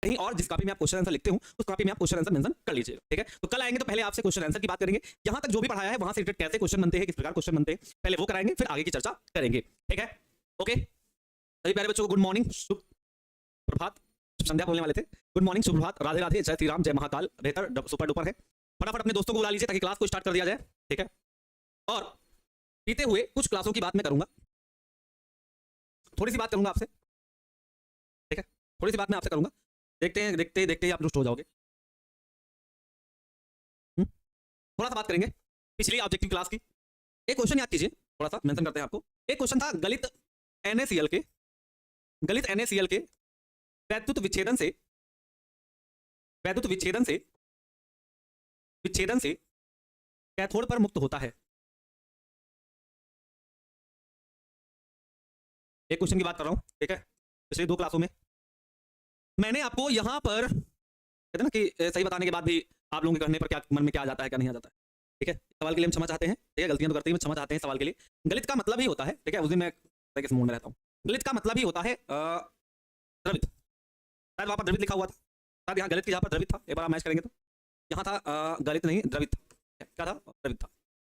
कहीं और जिस कॉपी में आप क्वेश्चन आंसर लिखते हो उस कॉपी में आप क्वेश्चन आंसर मेंशन कर लीजिएगा, ठीक है। तो कल आएंगे तो पहले आपसे क्वेश्चन आंसर की बात करेंगे, यहां तक जो भी पढ़ाया है वहां से रिलेटेड कैसे क्वेश्चन बनते हैं, किस प्रकार क्वेश्चन बनते हैं, पहले वो कराएंगे, फिर आगे की चर्चा करेंगे, ठीक है। ओके, सभी प्यारे बच्चों को गुड मॉर्निंग, शुभ प्रभात, संध्या बोलने वाले थे, गुड मॉर्निंग, शुभ प्रभात, राधे राधे, जय श्री राम, जय महाकाल, बेहतर सुपर डुपर है। फटाफट अपने दोस्तों को बुला लीजिए ताकि क्लास को स्टार्ट कर दिया जाए, ठीक है। और पीते हुए कुछ क्लासों की बात मैं करूंगा, थोड़ी सी बात करूंगा आपसे, ठीक है, थोड़ी सी बात मैं आपसे करूंगा, देखते हैं, देखते देखते ही आप रुष्ट हो जाओगे। थोड़ा सा बात करेंगे पिछली ऑब्जेक्टिव क्लास की। एक क्वेश्चन याद कीजिए, थोड़ा सा मेंशन करते हैं आपको। एक क्वेश्चन था गलित NaCl के, गलित NaCl के वैद्युत विच्छेदन से, वैद्युत विच्छेदन से, विच्छेदन से कैथोड पर मुक्त होता है। एक क्वेश्चन की बात कर रहा हूं, ठीक है। पिछले 2 क्लासों में मैंने आपको यहां पर कहते हैं ना कि सही बताने के बाद भी आप लोगों के करने पर क्या मन में क्या आ जाता है, क्या नहीं आ जाता है, ठीक है। सवाल के लिए हम क्षमा चाहते हैं, ठीक है, गलतियां तो करते हैं, क्षमा चाहते हैं सवाल के लिए। गलित का मतलब ही होता है, ठीक है, उस दिन मैं किस मूड में रहता हूँ, गलित का मतलब ही होता है द्रवित। शायद वहां पर द्रवित लिखा हुआ था, शायद यहाँ गलित की जहाँ पर द्रवित था, एक बार आप मैच करेंगे तो यहाँ था गलित नहीं द्रवित था, क्या था, द्रवित था।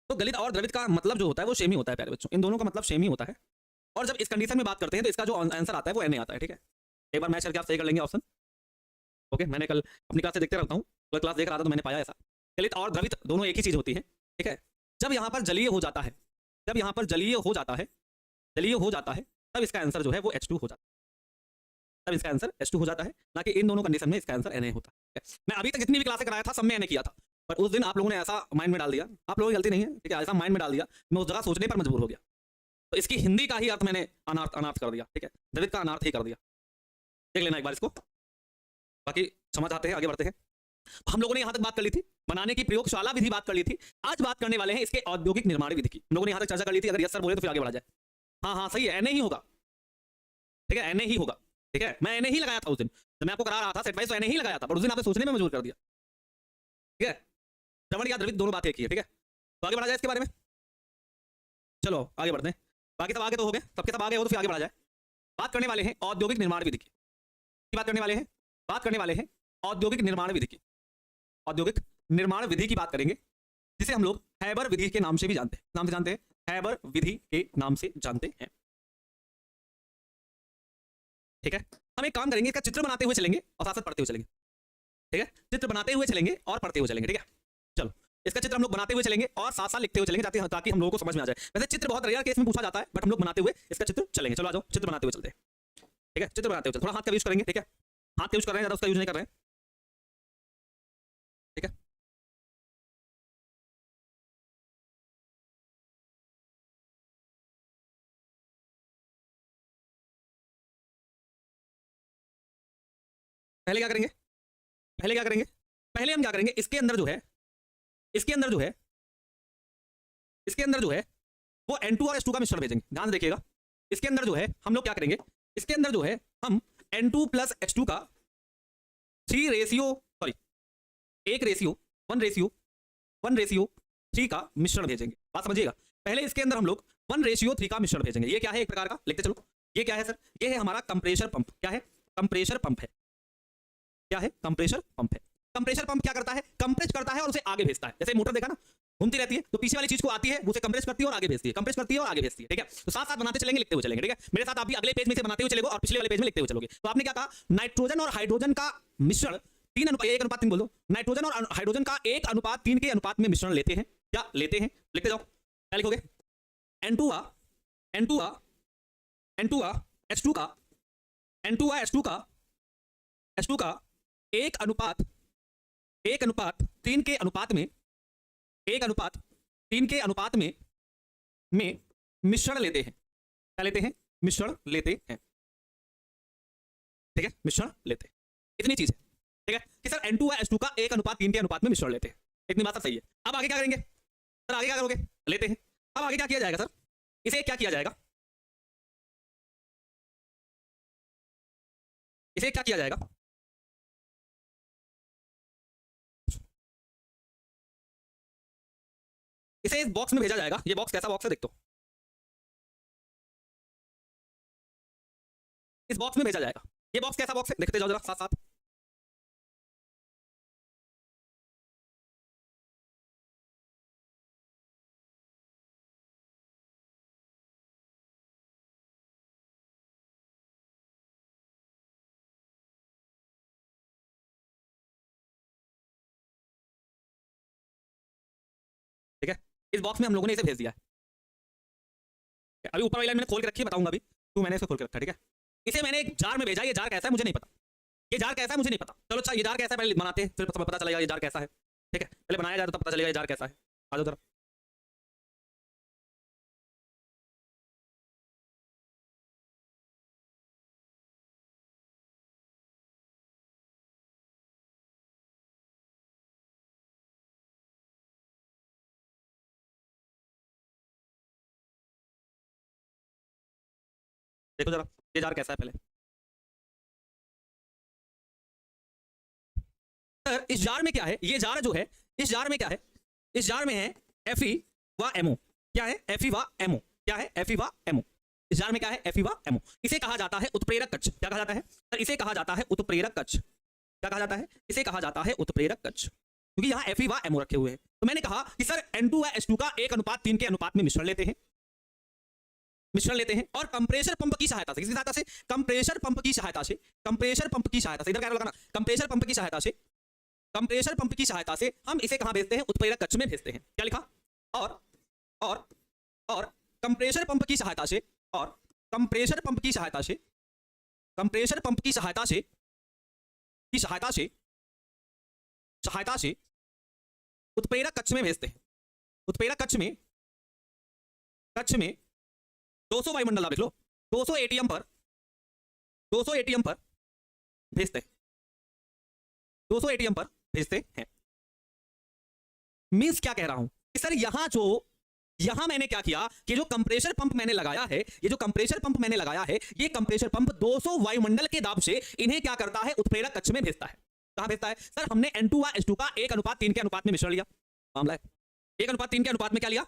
तो गलित और द्रवित का मतलब जो होता है वो सेम ही होता है प्यारे बच्चों, इन दोनों का मतलब सेम ही होता है। और जब इस कंडीशन में बात करते हैं तो इसका जो आंसर आता है वो Na आता है, ठीक है। एक बार मैच करके आप सही कर लेंगे ऑप्शन, ओके। मैंने कल अपनी क्लास से देखते रहता हूँ, कल क्लास देख रहा था तो मैंने पाया ऐसा, गलित और द्रवित दोनों एक ही चीज होती है, ठीक है। जब यहाँ पर जलीय हो जाता है, जब यहाँ पर जलीय हो जाता है, जलीय हो जाता है, तब इसका आंसर जो है वो H2 हो जाता है, तब इसका आंसर H2 हो जाता है, ना कि इन दोनों कंडीशन में इसका आंसर Na होता है। मैं अभी तक जितनी भी क्लासें कराया था सब में Na किया था, पर उस दिन आप लोगों ने ऐसा माइंड में डाल दिया, आप लोगों की गलती नहीं है, ठीक है, ऐसा माइंड में डाल दिया, मैं उस जगह सोचने पर मजबूर हो गया, तो इसकी हिंदी का ही अर्थ मैंने अनार्थ अनार्थ कर दिया, ठीक है, द्रवित का अनार्थ ही कर दिया। देख लेना एक बार इसको, बाकी समझ आते हैं, आगे बढ़ते हैं। हम लोगों ने यहां तक बात कर ली थी बनाने की प्रयोगशाला विधि, बात कर ली थी। आज बात करने वाले हैं इसके औद्योगिक निर्माण विधि की। हम लोगों ने यहां तक चर्चा कर ली थी, अगर यस सर बोले तो फिर आगे बढ़ा जाए। हाँ हाँ सही है, Na ही होगा, ठीक है, Na ही होगा, ठीक है। मैं Na ही लगाया था उस दिन जब मैं आपको करा रहा था सेट वाइज, तो Na ही लगाया था, पर उस दिन आपने सोचने में मजबूर कर दिया, ठीक है। द्रवण या द्रवित दोनों बात एक ही है, ठीक है। तो आगे बढ़ा जाए इसके बारे में, चलो आगे बढ़ते हैं। बाकी सब आगे तो हो गए, सबके सब आगे हो तो फिर आगे बढ़ा जाए। बात करने वाले हैं औद्योगिक निर्माण विधि की, बात करने वाले हैं, बात करने वाले हैं औद्योगिक निर्माण विधि की, औद्योगिक निर्माण विधि की बात करेंगे, जिसे हम लोग हैबर विधि के नाम से भी जानते हैं, नाम से जानते हैं, हैबर विधि के नाम से जानते हैं, ठीक है। हम एक काम करेंगे, इसका चित्र बनाते हुए चलेंगे और साथ साथ पढ़ते हुए चलेंगे, ठीक है। चित्र बनाते हुए चलेंगे और पढ़ते हुए चलेंगे, ठीक है। चलो इसका चित्र हम लोग बनाते हुए चलेंगे और साथ साथ लिखते हुए चलेंगे, ताकि हम लोगों को समझ में आ जाए। वैसे चित्र बहुत रेयर केस में पूछा जाता है, बट हम लोग बनाते हुए इसका चित्र चलेंगे। चलो आ जाओ, चित्र बनाते हुए चलते हैं, ठीक है। चित्र बनाते हुए थोड़ा हाथ का यूज करेंगे, ठीक है, हाथ का यूज कर रहे हैं, ज्यादा उसका यूज नहीं कर रहे हैं, ठीक है। पहले क्या करेंगे, पहले क्या करेंगे, पहले हम क्या करेंगे, इसके अंदर जो है, इसके अंदर जो है, इसके अंदर जो है वो N2 और H2 का मिश्रण भेजेंगे। ध्यान से देखिएगा, इसके अंदर जो है हम लोग क्या करेंगे, इसके अंदर जो है हम N2 प्लस H2 का 3 रेशियो सॉरी 1 रेशियो 1 रेशियो 3 का मिश्रण भेजेंगे। बात समझिएगा, पहले इसके अंदर हम लोग 1 रेशियो 3 का मिश्रण भेजेंगे। ये क्या है, एक प्रकार का लिखते चलो, ये क्या है सर, ये है हमारा कंप्रेशर पंप। क्या है, कंप्रेशर पंप है, क्या है, कंप्रेशर पंप है। कंप्रेशर पंप क्या करता है, कंप्रेस करता है और उसे आगे भेजता है। जैसे मोटर देखा ना, घूमती रहती है तो पीछे वाली चीज को आती है, उसे कंप्रेस करती है और आगे भेजती है, कंप्रेस करती है और आगे भेजती है, ठीक है। तो साथ साथ बनाते चलेंगे, लिखते हुए चलेंगे, ठीक है। मेरे साथ आप भी अगले पेज में से बनाते हुए चलेंगे और पिछले वाले पेज में लिखते हुए चलोगे। तो आपने क्या कहा, नाइट्रोजन और हाइड्रोजन का मिश्रण 1:3 बोल दो, नाइट्रोजन और हाइड्रोजन का 1:3 के अनुपात में मिश्रण लेते हैं, क्या लेते हैं, लिखते जाओ। क्या लिखोगे, N2 H2 का N2 H2 का 1:3 के अनुपात में, 1:3 के अनुपात में मिश्रण लेते हैं। क्या लेते हैं, मिश्रण लेते हैं, ठीक है, मिश्रण लेते हैं। इतनी चीज है, ठीक है, कि सर N2 H2 का 1:3 के अनुपात में मिश्रण लेते हैं। इतनी बात सही है। अब आगे क्या करेंगे सर, आगे क्या करोगे, लेते हैं। अब आगे क्या किया जाएगा सर, इसे क्या किया जाएगा, इसे क्या किया जाएगा, इसे इस बॉक्स में भेजा जाएगा। ये बॉक्स कैसा बॉक्स है, देख तो, इस बॉक्स में भेजा जाएगा। ये बॉक्स कैसा बॉक्स है, देखते जाओ जरा साथ साथ। इस बॉक्स में हम लोगों ने इसे भेज दिया है। अभी ऊपर वाली लाइन मैंने खोल के रखी है, बताऊंगा अभी। तो मैंने इसको खोल के रखा, ठीक है। इसे मैंने एक जार में भेजा। ये जार कैसा है मुझे नहीं पता, ये जार कैसा है मुझे नहीं पता। चलो अच्छा, ये जार कैसा है पहले बनाते हैं, फिर पता चलेगा ये जार कैसा है, ठीक है। पहले बनाया जाए तो पता चलेगा ये जार कैसा है। आ जाओ जरा। देखो जरा ये जार कैसा है पहले। सर इस जार में क्या है, ये जार जो है, इस जार में क्या है, इस जार में है Fe व MO। क्या है? Fe व MO। क्या है? Fe व MO। इस जार में क्या है? Fe व MO। इसे कहा जाता है उत्प्रेरक कक्ष। क्या कहा जाता है सर? इसे कहा जाता है उत्प्रेरक कक्ष। क्या कहा जाता है? इसे कहा जाता है उत्प्रेरक कक्ष, क्योंकि यहाँ Fe व MO रखे हुए हैं। तो मैंने कहा कि सर N2 व H2 का 1:3 के अनुपात में मिश्रण लेते हैं, मिश्रण लेते हैं, और कंप्रेसर पंप की सहायता से, किसकी सहायता से? कंप्रेसर पंप की सहायता से, कंप्रेसर पंप की सहायता से, इधर क्या लगाना, कंप्रेसर पंप की सहायता से, कंप्रेसर पंप की सहायता से हम इसे कहां भेजते हैं? उत्प्रेरक कक्ष में भेजते हैं। क्या लिखा? और कंप्रेसर पंप की सहायता से, और कंप्रेसर पंप की सहायता से, कंप्रेसर पंप की सहायता से, की सहायता से, सहायता से उत्प्रेरक कक्ष में भेजते हैं। उत्प्रेरक कक्ष में, कक्ष में 200 वायुमंडल लिख लो, 200 ATM पर, 200 ATM पर भेजते हैं, 200 ATM पर भेजते हैं। मींस क्या कह रहा हूं कि सर यहां मैंने क्या किया कि जो कंप्रेसर पंप मैंने लगाया है, ये जो कंप्रेसर पंप मैंने लगाया है, ये कंप्रेसर पंप 200 वायुमंडल के दाब से इन्हें क्या करता है? उत्प्रेरक कक्ष में भेजता है। कहां भेजता है सर? हमने N2 व H2 का 1:3 के अनुपात में मिश्रण लिया। मामला है 1:3 के अनुपात में क्या लिया?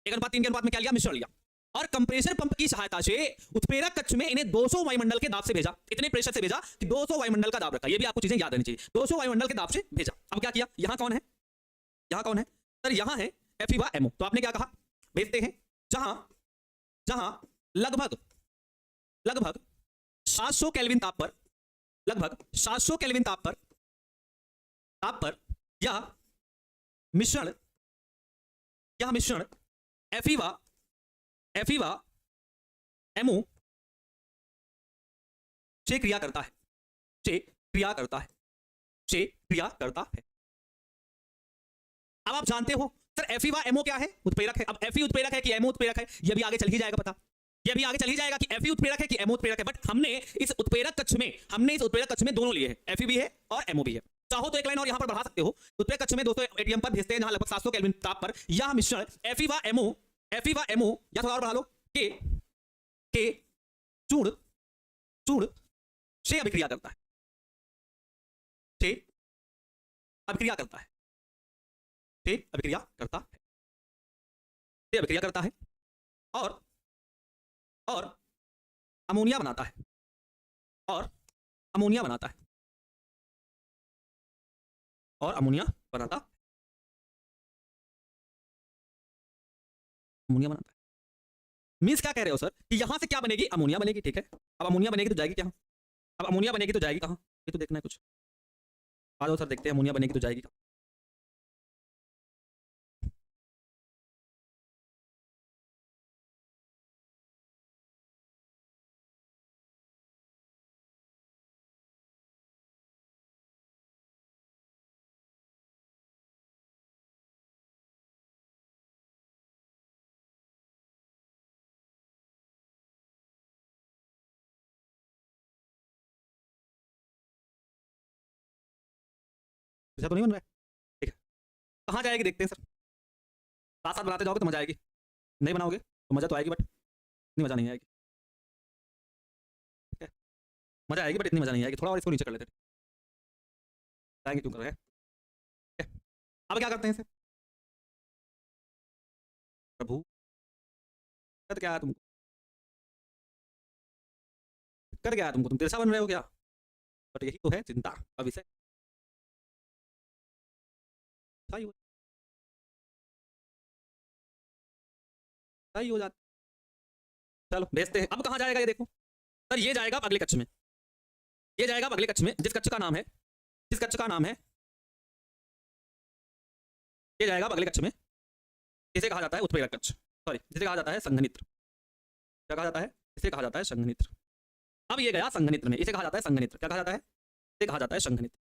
1:3 के अनुपात में क्या लिया? मिश्रण लिया। और कंप्रेसर पंप की सहायता से उत्प्रेरक कक्ष में इन्हें 200 वायुमंडल के दाब से भेजा। इतने प्रेशर से भेजा कि 200 वायुमंडल का दाब रखा। ये भी आपको चीजें याद रहनी चाहिए। 200 वायुमंडल के दाब से भेजा। अब क्या किया? यहां कौन है? यहां कौन है सर? यहां है Fe व MO। तो आपने क्या कहा? भेजते हैं जहां लगभग 700 केल्विन ताप पर, लगभग 700 केल्विन ताप पर यह मिश्रण Fe व MO से क्रिया करता है, से क्रिया करता है, से क्रिया करता है। अब आप जानते हो सर Fe व MO क्या है? उत्प्रेरक है। अब Fe उत्प्रेरक है कि MO उत्प्रेरक है, ये भी आगे चल ही जाएगा पता। ये भी आगे चल ही जाएगा कि Fe उत्प्रेरक है कि MO उत्प्रेरक है। बट हमने इस उत्प्रेरक कक्ष में दोनों लिए हैं, Fe भी है और MO भी है। चाहो तो एक लाइन और यहां पर बढ़ा सकते हो। उत्प्रेरक कक्ष में 200 ATM पर भेजते हैं जहां लगभग 700 केल्विन ताप पर यह मिश्रण Fe व MO या थोड़ा और बढ़ा लो के चूर्ण से अभिक्रिया करता है, से अभिक्रिया करता है, से अभिक्रिया करता है, से अभिक्रिया करता है और अमोनिया बनाता है, और अमोनिया बनाता है, और अमोनिया बनाता है, अमोनिया बनाता है। मींस क्या कह रहे हो सर कि यहां से क्या बनेगी? अमोनिया बनेगी, ठीक है। अब अमोनिया बनेगी तो जाएगी क्या? अब अमोनिया बनेगी तो जाएगी कहां? ये तो देखना है कुछ। आ जाओ सर देखते हैं अमोनिया बनेगी तो जाएगी कहां। ऐसा तो नहीं बन रहा है, ठीक है। कहां जाएगी देखते हैं सर। साथ साथ बनाते जाओगे तो मजा आएगी, नहीं बनाओगे तो मजा तो आएगी बट इतनी मजा नहीं आएगी, ठीक है। मजा आएगी बट इतनी मजा नहीं आएगी। थोड़ा और इसको नीचे कर लेते हैं, आएंगे क्यों कर रहे हैं, ठीक है। अब क्या करते हैं इसे? प्रभु कर क्या है तुमको? कर क्या है तुमको? तुम तिरछा बन रहे हो क्या? बट यही तो है चिंता का विषय। सही हो जाता। चलो भेजते हैं। अब कहां जाएगा ये देखो सर। ये जाएगा अगले कक्ष में, ये जाएगा अगले कक्ष में, जिस कक्ष का नाम है, जिस कक्ष का नाम है, ये जाएगा अगले कक्ष में, इसे कहा जाता है उत्प्रेरक कक्ष, सॉरी जिसे कहा जाता है संघनित्र। क्या कहा जाता है? इसे कहा जाता है संघनित्र। अब ये गया संघनित्र में, इसे कहा जाता है संघनित्र। क्या कहा जाता है? इसे कहा जाता है संघनित्र।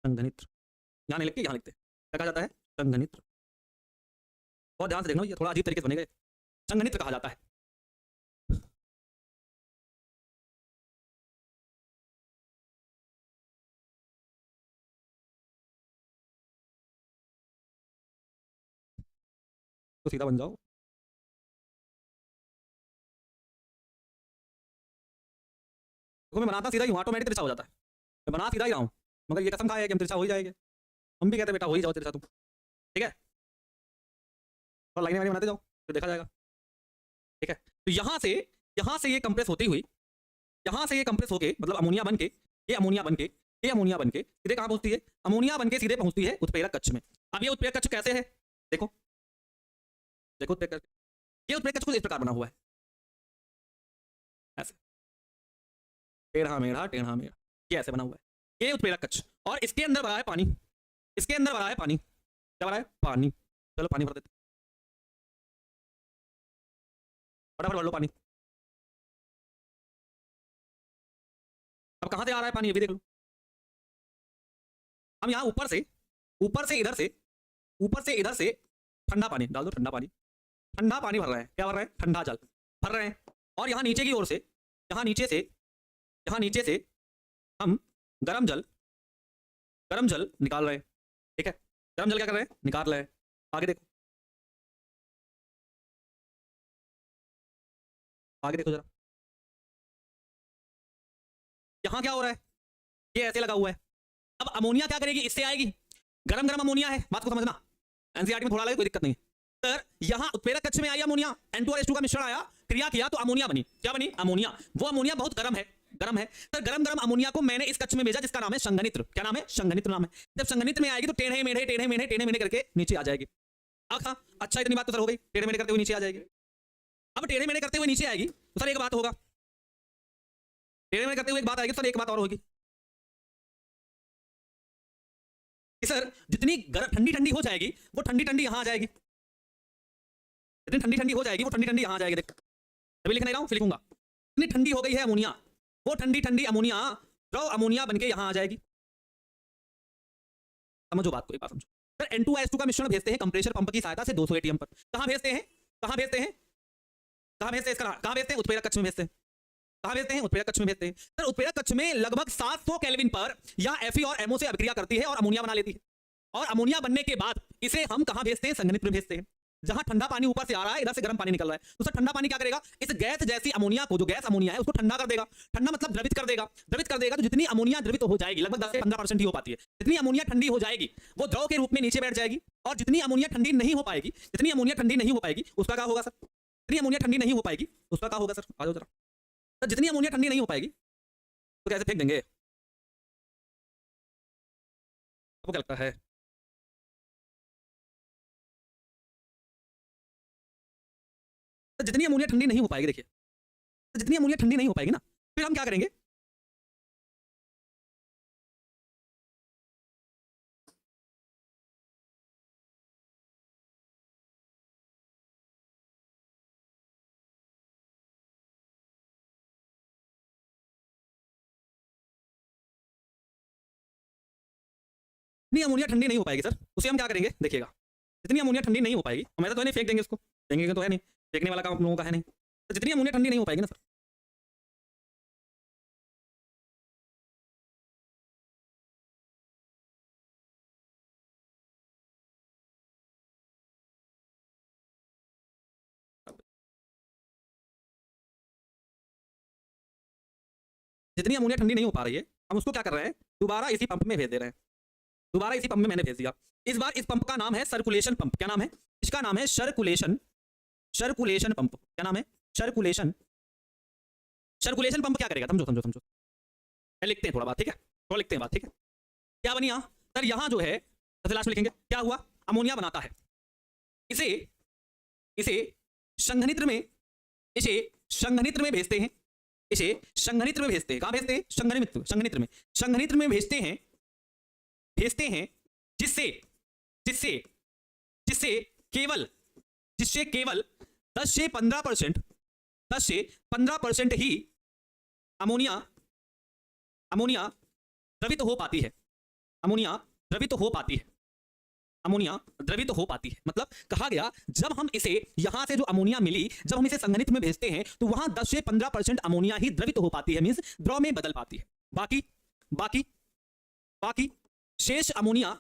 संघनित्र यहाँ नहीं लिखते, यहाँ लिखते। क्या कहा जाता है? संघनित्र। बहुत ध्यान से देखना, ये थोड़ा अजीब तरीके से बनेगा। संघनित्र कहा जाता है। तो सीधा बन जाओ। देखो मैं बनाता सीधा ही हूँ, ऑटोमेटिक तिरछा हो जाता है। मैं बना सीधा ही रहा हूँ, मगर ये कसम खाया है कि हम तिरछा हो ही जाएंगे। हम भी कहते हैं बेटा हो ही जाओ तिरछा तुम, ठीक है। और लाइनें वाइनें बनाते जाओ, फिर देखा जाएगा, ठीक है। तो यहाँ से ये कंप्रेस होती हुई, यहाँ से ये कंप्रेस होके, मतलब अमोनिया बन के, ये अमोनिया बन के, ये अमोनिया बन के सीधे कहाँ पहुंचती है? अमोनिया बन के सीधे पहुंचती है उत्प्रेरक कक्ष में। अब ये उत्प्रेरक कक्ष कैसे है? देखो देखो उत्प्रेरक कक्ष, ये उत्प्रेरक कक्ष कुछ इस प्रकार बना हुआ है, ऐसे टेढ़ा मेढ़ा टेढ़ा मेढ़ा, ये ऐसे बना हुआ है। ये उत्प्रेरक कक्ष, और इसके अंदर भरा है पानी, इसके अंदर भरा है पानी। क्या भरा है? पानी। चलो पानी भर देते, फटाफट भर लो पानी। अब कहां से आ रहा है पानी, ये भी देख लो। हम यहाँ ऊपर से इधर से, ऊपर से इधर से ठंडा पानी डाल दो, ठंडा पानी, ठंडा पानी भर रहे हैं। क्या भर रहे हैं? ठंडा जल भर रहे हैं। और यहाँ नीचे की ओर से, यहाँ नीचे से हम गरम जल निकाल रहे हैं, ठीक है। गरम जल क्या कर रहे हैं? निकाल रहे हैं। आगे देखो, आगे देखो जरा, यहाँ क्या हो रहा है? ये ऐसे लगा हुआ है। अब अमोनिया क्या करेगी? इससे आएगी, गरम गरम अमोनिया है, बात को समझना। एनसीईआरटी में थोड़ा लगे, कोई दिक्कत नहीं है। सर यहाँ उत्प्रेरक कक्ष में आई अमोनिया, N2 और H2 का मिश्रण आया, क्रिया किया तो अमोनिया बनी। क्या बनी? अमोनिया। वो अमोनिया बहुत गर्म है, गर्म है। सर गरम गरम अमोनिया को मैंने इस कक्ष में भेजा जिसका नाम है संघनित्र। क्या नाम है? संघनित्र नाम है। जब संघनित्र में आएगी तो टेढ़े मेढ़े करके नीचे आ जाएगी। अच्छा इतनी बात तो सर हो गई, टेढ़े मेढ़े करते हुए नीचे आ जाएगी। अब टेढ़े मेढ़े करते हुए नीचे आएगी तो सर एक बात होगा, टेढ़े मेढ़े करते हुए एक बात आएगी, सर एक बात और होगी कि सर जितनी ठंडी ठंडी हो जाएगी वो ठंडी ठंडी यहाँ आ जाएगी, जितनी ठंडी ठंडी हो जाएगी वो ठंडी ठंडी यहाँ आ जाएगी। देख अभी लिख नहीं रहा हूँ, फिर लिखूंगा। इतनी ठंडी हो गई है अमोनिया, वो ठंडी ठंडी अमोनिया द्रव अमोनिया बनके यहाँ आ जाएगी। समझो बात को, एक बात समझो। सर N2 का मिश्रण भेजते हैं कंप्रेसर पंप की सहायता से 200 ATM पर। कहाँ भेजते हैं? कहाँ भेजते हैं? कहाँ भेजते हैं? इसका कहाँ भेजते हैं? उत्प्रेरक कक्ष में भेजते हैं। कहाँ भेजते हैं? उत्प्रेरक कक्ष में भेजते हैं। सर उत्प्रेरक कक्ष में लगभग 700 केल्विन पर या Fe और MO से अभिक्रिया करती है और अमोनिया बना लेती है। और अमोनिया बनने के बाद इसे हम कहाँ भेजते हैं? संघनित्र में भेजते हैं, जहां ठंडा पानी ऊपर से आ रहा है, इधर से गर्म पानी निकल रहा है। तो सर ठंडा पानी क्या करेगा? इस गैस जैसी अमोनिया को, जो गैस अमोनिया है उसको ठंडा कर देगा। ठंडा मतलब द्रवित कर देगा। द्रवित कर देगा तो जितनी अमोनिया द्रवित हो जाएगी, लगभग 10 से 15% ही हो पाती है, जितनी अमोनिया ठंडी हो जाएगी वो द्रव के रूप में नीचे बैठ जाएगी। और जितनी अमोनिया ठंडी नहीं हो पाएगी, जितनी अमोनिया ठंडी नहीं हो पाएगी उसका क्या होगा सर? जितनी अमोनिया ठंडी नहीं हो पाएगी उसका क्या होगा सर? आ जाओ जरा। तो जितनी अमोनिया ठंडी नहीं हो पाएगी तो कैसे फेंक देंगे? आपको क्या लगता है? तो जितनी अमोनिया ठंडी नहीं हो पाएगी, देखिए तो जितनी अमोनिया ठंडी नहीं हो पाएगी ना, फिर हम क्या करेंगे? जितनी अमोनिया ठंडी नहीं हो पाएगी सर, उसे हम क्या करेंगे? देखिएगा, जितनी अमोनिया ठंडी नहीं हो पाएगी, हम ऐसा तो नहीं फेंक देंगे उसको, फेंकेंगे तो है नहीं, फेंकने वाला काम आप लोगों का है नहीं। तो जितनी अमोनिया ठंडी नहीं हो पाएगी ना सर, जितनी अमोनिया ठंडी नहीं हो पा रही है, हम उसको क्या कर रहे हैं? दोबारा इसी पंप में भेज दे रहे हैं। दोबारा इसी पंप में मैंने भेज दिया। इस बार इस पंप का नाम है सर्कुलेशन पंप। क्या नाम है इसका? नाम है सर्कुलेशन पंप। क्या नाम है? सर्कुलेशन पंप क्या करेगा? समझो समझो समझो, लिखते हैं थोड़ा बात, ठीक है, थोड़ा लिखते हैं बात, ठीक है। क्या बनी यहाँ सर? यहाँ जो है सबसे लास्ट में लिखेंगे, क्या हुआ? अमोनिया बनाता है, इसे संघनित्र में, इसे संघनित्र में भेजते हैं, इसे संघनित्र में भेजते हैं। कहां भेजते हैं? संघनित्र में भेजते हैं जिससे जिससे जिससे केवल 10 से 15% ही अमोनिया द्रवित हो पाती है। अमोनिया द्रवित हो पाती है। अमोनिया द्रवित हो पाती है मतलब कहा गया जब हम इसे यहां से जो अमोनिया मिली जब हम इसे संघनित्र में भेजते हैं तो वहां 10 से 15% अमोनिया ही द्रवित हो पाती है, मींस द्रव में बदल पाती है। बाकी शेष अमोनिया,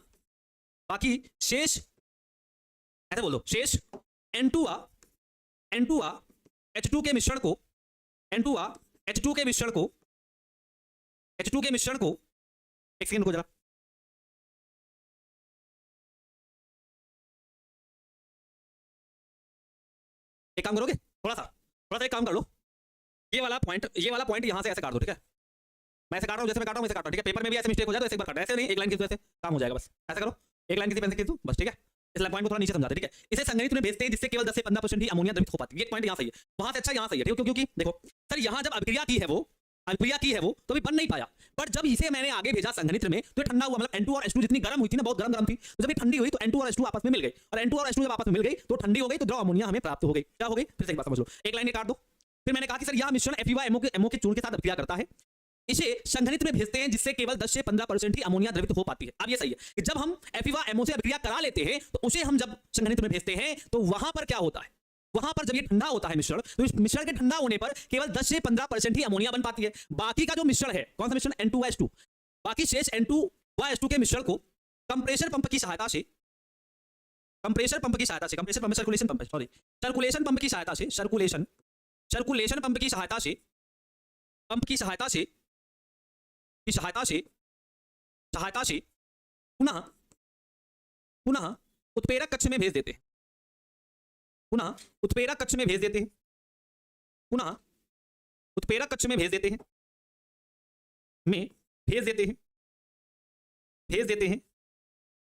बाकी शेष ऐसे बोलो, शेष N2A H2 के मिश्रण को N2A H2 के मिश्रण को एक सेकंड को जरा, एक काम करोगे, थोड़ा सा एक काम कर लो, ये वाला पॉइंट यहां से ऐसे काट दो, ठीक है? मैं ऐसे काट रहा हूं, जैसे मैं काट रहा हूं वैसे काटो, ठीक है? पेपर में भी ऐसे मिस्टेक हो जाए तो ऐसे एक बार काटो, ऐसे नहीं, एक लाइन खींच दो, ऐसे काम हो जाएगा, बस ऐसा करो, एक लाइन किसी पेन से खींच दो बस, ठीक है? इस पॉइंट को थोड़ा नीचे समझाते, ठीक है? इसे संघनित्र में भेजते हैं जिससे केवल 10 से 15% ही अमोनिया द्रवित हो पाती है। ये पॉइंट यहां सही है, वहां से अच्छा यहां सही है, ठीक है? क्योंकि देखो सर यहां जब अभिक्रिया की है वो तो भी बन नहीं पाया, बट जब इसे मैंने आगे भेजा संघनित्र में तो ठंडा हुआ, मतलब N2 और H2 जितनी गर्म हुई थी ना, बहुत गर्म थी, तो जब ये ठंडी हुई तो N2 और H2 आपस में मिल गई, और N2 और H2 जब आपस में मिल गई तो ठंडी हो गई, तो द्रव अमोनिया हमें प्राप्त हो गई। क्या हो गई? फिर से एक बात समझ लो, एक लाइन काट दो। फिर मैंने कहा कि सर यह मिश्रण FeO के चूर्ण के साथ अभिक्रिया करता है, इसे संघनित्र में भेजते हैं जिससे केवल 10 से 15% ही अमोनिया द्रवित हो पाती है। अब ये सही है कि जब हम FeO से अभिक्रिया करा लेते हैं तो उसे हम जब संघनित्र में भेजते हैं तो वहां पर क्या होता है, वहां पर जब ये ठंडा होता है मिश्रण, तो इस मिश्रण के ठंडा होने पर केवल 10 से 15% ही अमोनिया बन पाती है। बाकी का जो मिश्रण है, कौन सा मिश्रण? N2H2, बाकी शेष N2H2 के मिश्रण को कंप्रेसर पंप की सहायता से सर्कुलेशन पंप की सहायता से पुनः उत्प्रेरक कक्ष में भेज देते हैं। पुनः उत्प्रेरक कक्ष में भेज देते हैं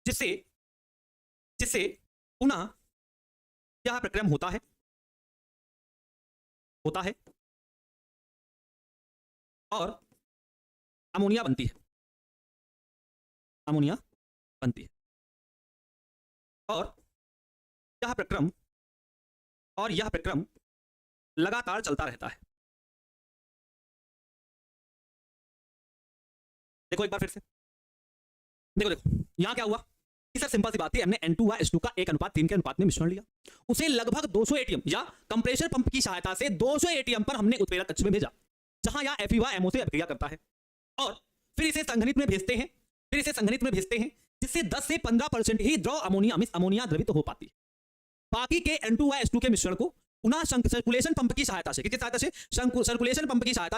जिससे पुनः यह प्रक्रम होता है और अमोनिया बनती है। और यह प्रक्रम लगातार चलता रहता है। देखो एक बार फिर से, देखो यहां क्या हुआ, सर सिंपल सी बात है, हमने N2H2 का 1:3 के अनुपात में मिश्रण लिया, उसे लगभग 200 ATM या कंप्रेसर पंप की सहायता से 200 ATM पर हमने उत्प्रेरक कक्ष में भेजा जहां यह FeO से अभिक्रिया करता है, और फिर इसे संघनित्र में भेजते हैं जिससे 10 से 15% ही द्रव अमोनिया द्रवित हो पाती है। बाकी के N2H2 के मिश्रण को पुनः सर्कुलेशन पंप की सहायता से, सर्कुलेशन पंप की सहायता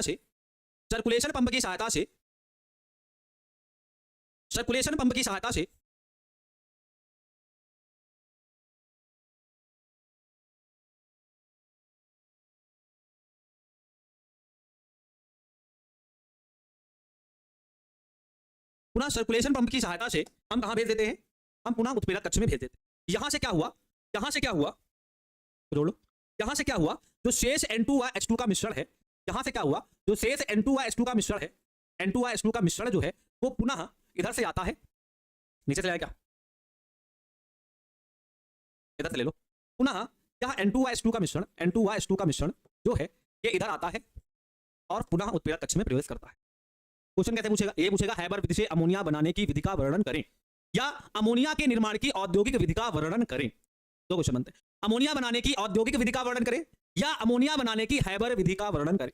से हम कहां भेज देते हैं? हम पुनः उत्प्रेरक कक्ष में भेज देते हैं। यहां से क्या हुआ, जो शेष N2H2 का मिश्रण है, N2H2 का मिश्रण जो है वो पुनः इधर से आता है, नीचे से लाया क्या, इधर से ले लो, पुनः यह N2H2 का मिश्रण जो है ये इधर आता है और पुनः उत्प्रेरक कक्ष में प्रवेश करता है। क्वेश्चन कैसे पूछेगा? ये पूछेगा हैबर विधि से अमोनिया बनाने की विधि का वर्णन करें, या अमोनिया के निर्माण की औद्योगिक विधि का वर्णन करें। दो क्वेश्चन बनते हैं, अमोनिया बनाने की औद्योगिक विधि का वर्णन करें या अमोनिया बनाने की हैबर विधि का वर्णन करें।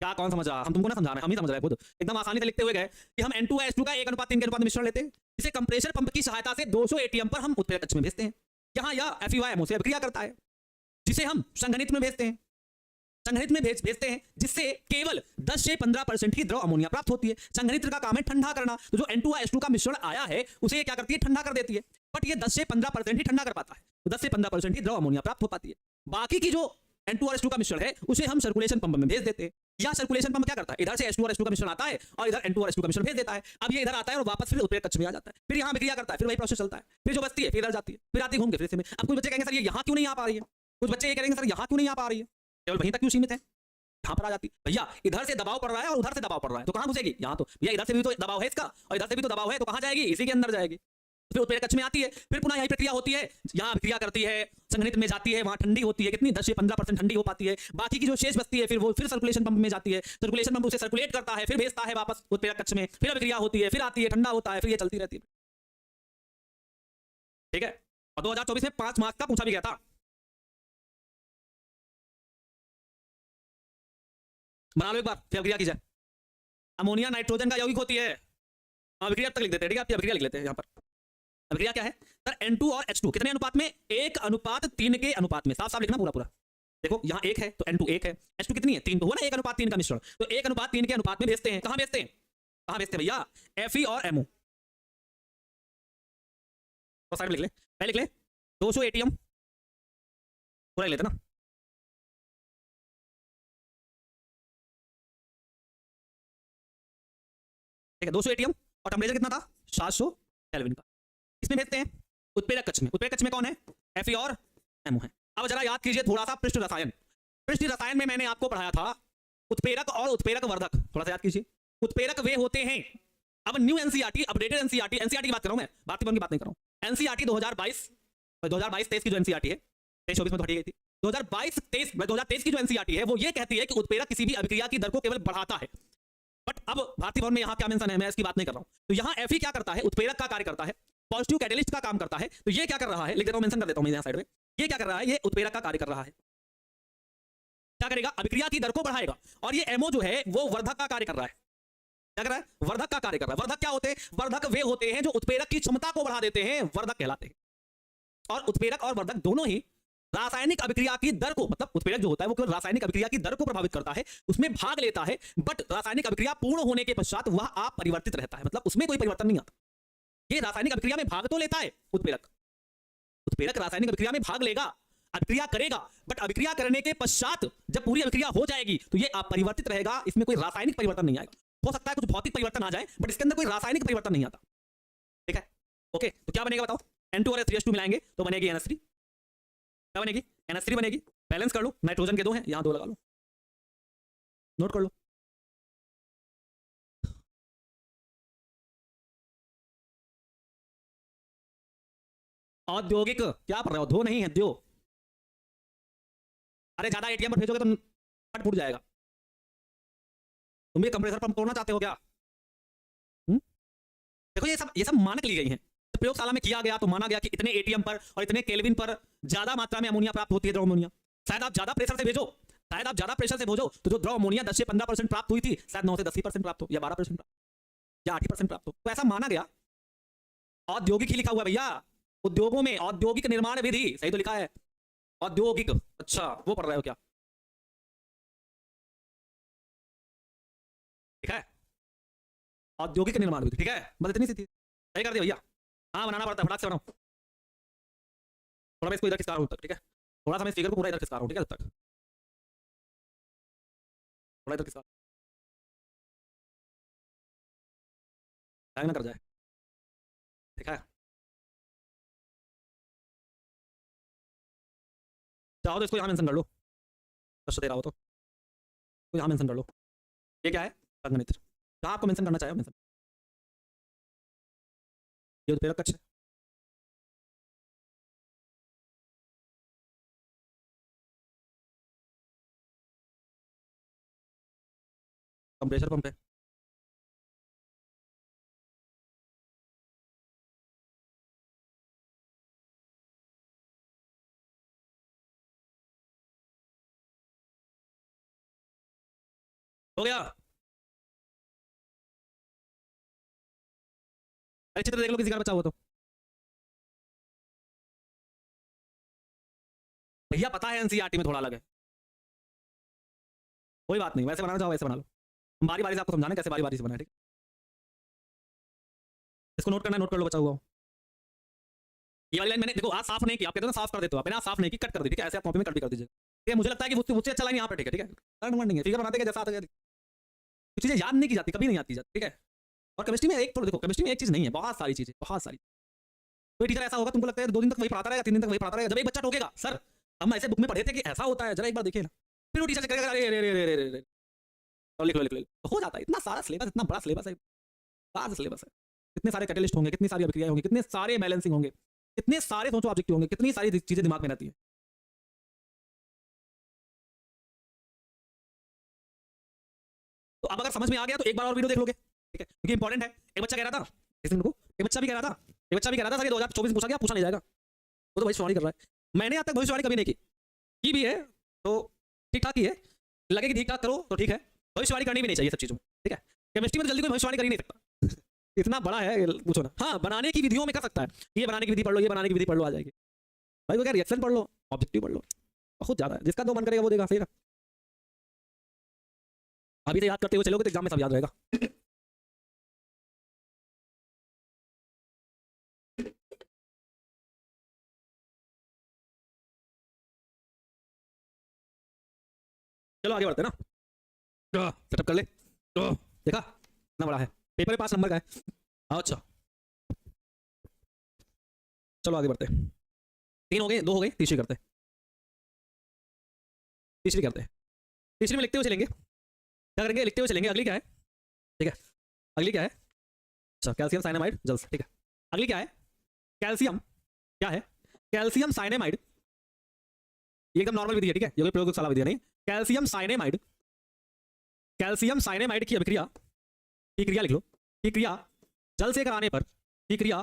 क्या कौन समझ रहा? हम तुमको ना समझा रहे, हम ही समझ रहे खुद, एकदम आसानी से लिखते हुए गए कि हम N2H2 का 1:3 के अनुपात में मिश्रण लेते हैं, इसे कंप्रेसर पंप की सहायता से 200 ATM पर हम उत्प्रेरक कक्ष में भेजते हैं, यहां यह FeO से अभिक्रिया करता है, जिसे हम संघनित्र में भेजते हैं जिससे केवल 10 से 15% ही द्रव अमोनिया प्राप्त होती है। संघनित्र का काम है ठंडा करना, तो जो N2H2 का मिश्रण आया है उसे ये क्या करती है? ठंडा कर देती है, बट ये 10 से 15% ही ठंडा कर पाता है, तो 10 से 15% ही द्रव अमोनिया प्राप्त हो पाती है। बाकी की जो N2 और H2 का मिश्रण है उसे हम सर्कुलेशन पंप में भेज देते हैं, या सर्कुलेशन पंप क्या करता है? इधर से H2 और H2 का मिश्रण आता है और इधर N2 और H2 का मिश्रण भेज देता है। अब ये इधर आता है और वापस फिर उत्प्रेरक कक्ष में आ जाता है, फिर यहाँ अभिक्रिया करता है, फिर वही प्रोसेस चलता है, फिर जो बचती है फिर इधर जाती है, फिर आती घूम के फिर से में। अब कुछ बच्चे कहेंगे सर ये यहाँ क्यों नहीं आ पा रही है, कुछ बच्चे ये कहेंगे सर यहाँ क्यों नहीं आ पा रही है, केवल वहीं तक क्यों सीमित है? यहाँ पर आ जाती। भैया इधर से दबाव पड़ रहा है और उधर से दबाव पड़ रहा है, तो कहाँ घुसेगी? यहाँ। तो भैया इधर से भी तो दबाव है इसका और इधर से भी तो दबाव है, तो कहाँ जाएगी? इसी के अंदर जाएगी। फिर उत्प्रेरक कक्ष में आती है, फिर पुनः यही प्रक्रिया होती है, यहाँ अभिक्रिया करती है, संघनित में जाती है, वहां ठंडी होती है, कितनी 10 से 15% ठंडी हो पाती है। बाकी की जो शेष बचती है फिर वो फिर सर्कुलेशन पंप में जाती है, सर्कुलेशन पंप उसे सर्कुलेट करता है, फिर भेजता है वापस उत्प्रेरक कक्ष में, फिर अभिक्रिया होती है, फिर आती है, ठंडा होता है, फिर ये चलती रहती है। ठीक है। और 2024 में 5 मार्क्स का पूछा भी गया था। बना लो एक बार, फिर अभिक्रिया की जाए। अमोनिया नाइट्रोजन का यौगिक होती है, अभिक्रिया तक लिख देते हैं। ठीक है, अभिक्रिया लिख लेते हैं यहाँ पर। अभिक्रिया क्या है सर? N2 और H2 कितने अनुपात में? 1:3 के अनुपात में। साफ साफ लिखना पूरा पूरा। देखो यहाँ 1 है तो N2 1 है, H2 कितनी है? 3। तो हुआ ना 1:3 का मिश्रण। तो 1:3 के अनुपात में भेजते हैं। कहां भेजते हैं? कहां भेजते हैं भैया? Fe और MO। तो साइड में लिख ले, पहले लिख ले 200 ATM पूरा लिख लेते ना। ठीक है, 200 ATM और टेम्परेचर कितना था? 700 केल्विन का। इसमें भेजते हैं उत्प्रेरक कक्ष में। उत्प्रेरक कक्ष में कौन है? Fe और MO है। अब जरा याद कीजिए थोड़ा सा पृष्ठ रसायन। पृष्ठ रसायन में मैंने आपको पढ़ाया था उत्प्रेरक और उत्प्रेरक वर्धक। थोड़ा सा याद कीजिए। उत्प्रेरक वे होते हैं, अब new NCERT, updated NCERT, NCERT की बात कर रहा हूं मैं, भारतीय भवन की बात नहीं कर रहा हूं। एनसीईआरटी 2022-23 की जो एनसीईआरटी है, 23-24 में तो हटी गई थी। 2022-23 की जो एनसीईआरटी है वो ये कहती है कि उत्प्रेरक किसी भी अभिक्रिया की दर को केवल बढ़ाता है। बट अब भारतीय भवन में यहाँ क्या मेंशन है, मैं इसकी बात नहीं कर रहा हूं। तो यहाँ Fe क्या करता है? उत्प्रेरक का कार्य करता है, पॉजिटिव कैटेलिस्ट का काम करता है। तो ये क्या कर रहा है? लिख देता हूं, मेंशन कर देता हूं मैं यहाँ साइड में। ये क्या कर रहा है? ये उत्प्रेरक का कार्य कर रहा है। क्या करेगा? अभिक्रिया की दर को बढ़ाएगा। और ये MO जो है वो वर्धक का कार्य कर रहा है। क्या कर रहा है? वर्धक का कार्य कर रहा है। वर्धक क्या होते हैं? वर्धक वे होते हैं जो उत्प्रेरक की क्षमता को बढ़ा देते हैं, वर्धक कहलाते हैं। और उत्प्रेरक और वर्धक दोनों ही रासायनिक अभिक्रिया की दर को, मतलब उत्प्रेरक जो होता है वो केवल रासायनिक अभिक्रिया की दर को प्रभावित करता है, उसमें भाग लेता है, बट रासायनिक अभिक्रिया पूर्ण होने के पश्चात वह अपरिवर्तित रहता है, मतलब उसमें कोई परिवर्तन नहीं आता। ये रासायनिक अभिक्रिया में भाग तो लेता है उत्प्रेरक रासायनिक अभिक्रिया में भाग लेगा, अभिक्रिया करेगा, बट अभिक्रिया करने के पश्चात जब पूरी अभिक्रिया हो जाएगी तो ये अपरिवर्तित रहेगा, इसमें कोई रासायनिक परिवर्तन नहीं आएगा। हो सकता है कुछ भौतिक परिवर्तन आ जाए, बट इसके अंदर कोई रासायनिक परिवर्तन नहीं आता। ठीक है, ओके। तो क्या बनेगा बताओ? N2 और H3 मिलाएंगे तो बनेगी NH3। क्या बनेगी? NH3 बनेगी। बैलेंस कर लो, नाइट्रोजन के 2 हैं, यहां 2 लगा लो, नोट कर लो। औद्योगिक क्या पढ़ रहे हो? धो नहीं है, द्यो। अरे ज्यादा ATM पर भेजोगे तो फट फूट जाएगा। तुम भी कंप्रेसर पंप तोड़ना चाहते हो क्या? देखो ये सब मानक ली गई हैं। तो प्रयोगशाला में किया गया तो माना गया कि इतने ATM पर और इतने केल्विन पर ज्यादा मात्रा में अमोनिया प्राप्त होती है, द्रव अमोनिया। शायद आप ज्यादा प्रेशर से भेजो, शायद आप ज्यादा प्रेशर से भेजो तो जो द्रव अमोनिया 10 से 15% प्राप्त हुई थी, शायद 9 से 10% प्राप्त हो, या 12% या 8% प्राप्त हो। तो ऐसा माना गया। औद्योगिक ही लिखा हुआ भैया, उद्योगों में औद्योगिक निर्माण विधि, सही तो लिखा है औद्योगिक। अच्छा वो पढ़ रहे हो क्या? ठीक है, औद्योगिक निर्माण विधि। ठीक है, बस इतनी सी थी, सही कर दिया भैया। हाँ बनाना पड़ता है, फटाक से बनाओ। थोड़ा मैं इसको इधर खिसका रहा हूँ तक, ठीक है, थोड़ा सा मैं फिगर को पूरा इधर खिसका रहा हूँ, ठीक है, तब तक थोड़ा इधर खिसका, ना कर जाए। ठीक है, चाहो तो इसको यहाँ मेंशन कर लो, कष्ट दे रहा हो तो यहाँ मेंशन कर लो। ये क्या है? संघनित्र। जहाँ आपको मेंशन करना चाहिए मेंशन। ये उत्प्रेरक कक्ष है। कंप्रेसर पंप है। हो गया? अरे चित्र देख लो किसी का बचा हुआ तो। भैया पता है एनसीईआरटी में थोड़ा अलग है, कोई बात नहीं, वैसे बनाना चाहो वैसे बना लो। बारी बारी से आपको समझाना कैसे बारी बारी से बनाए। ठीक, इसको नोट करना है, नोट कर लो बचा हुआ। ये वाली लाइन मैंने देखो आज साफ नहीं की, आप कहते हो ना साफ कर देते हो, मैंने साफ नहीं की, कट कर दी। ठीक है, ऐसे आप कॉपी में कट भी कर दीजिए। ठीक है, मुझे लगता है कि मुझसे अच्छा लाइन यहाँ पर। ठीक है, ठीक है, नहीं है, फिगर बनाते जैसा आता है, चीजें याद नहीं की जाती, कभी नहीं आती जाती। ठीक है, और केमिस्ट्री में एक तो देखो, केमिस्ट्री में एक चीज नहीं है, बहुत सारी चीजें, बहुत सारी। कोई टीचर ऐसा होगा तुमको लगता है 2 दिन तक वही पढ़ाता रहेगा, 3 दिन तक वही पढ़ाता रहेगा, जब एक बच्चा टोकेगा सर हम ऐसे बुक में पढ़े थे कि ऐसा होता है, जरा एक बार देखिए ना, फिर वो टीचर से कहेगा अरे अरे अरे अरे और लिख लो लिख लो, हो जाता है। इतना सारा सिलेबस, इतना बड़ा सिलेबस है, बड़ा सिलेबस है। कितने सारे कैटलिस्ट होंगे, कितनी सारी अभिक्रियाएं होंगी, कितने सारे बैलेंसिंग होंगे, कितने सारे सोचो ऑब्जेक्टिव होंगे, कितनी सारी चीजें दिमाग में रहती है। तो अब अगर समझ में आ गया तो एक बार और वीडियो देख लोगे, ठीक है, क्योंकि इंपॉर्टेंट है। एक बच्चा कह रहा था इस दिन को, एक बच्चा भी कह रहा था, एक बच्चा भी कह रहा था सर ये 2024 पूछा गया, पूछा नहीं जाएगा, वो तो भविष्यवाणी कर रहा है। मैंने आज तक भविष्यवाणी कभी नहीं की भी है तो ठीक ठाक ही है, लगे कि ठीक ठाक करो तो ठीक है। भविष्यवाणी करनी भी नहीं चाहिए सब चीजों में, ठीक है। केमिस्ट्री में तो जल्दी कोई भविष्यवाणी कर ही नहीं सकता इतना बड़ा है, पूछो ना। हाँ, बनाने की विधियों में कर सकता है, ये बनाने की विधि पढ़ लो, ये बनाने की विधि पढ़ लो, आ जाएगी भाई। वो क्या रिएक्शन पढ़ लो, ऑब्जेक्टिव पढ़ लो, बहुत ज्यादा है। जिसका जो मन करेगा वो देगा, सही ना। अभी से याद करते हुए चलोगे तो एग्जाम में सब याद रहेगा। चलो आगे बढ़ते हैं ना, सेटअप कर ले। देखा कितना बड़ा है, पेपर में 5 नंबर का है। अच्छा चलो आगे बढ़ते हैं। 3 हो गए, 2 हो गए, तीसरी करते हैं, तीसरी करते हैं। तीसरी में लिखते हुए चलेंगे, क्या करेंगे, लिखते हुए चलेंगे। अगली क्या है, ठीक है, अगली क्या है, अच्छा कैल्शियम साइनामाइड जल्द, ठीक है। अगली क्या है, कैल्शियम, क्या है, कैल्शियम साइनामाइड। ये एकदम नॉर्मल विधि है, ठीक है, ये कोई प्रयोगशाला विधि नहीं। कैल्शियम साइनामाइड, कैल्शियम साइनामाइड की अभिक्रिया, की क्रिया लिख लो, की क्रिया जल से कराने पर, की क्रिया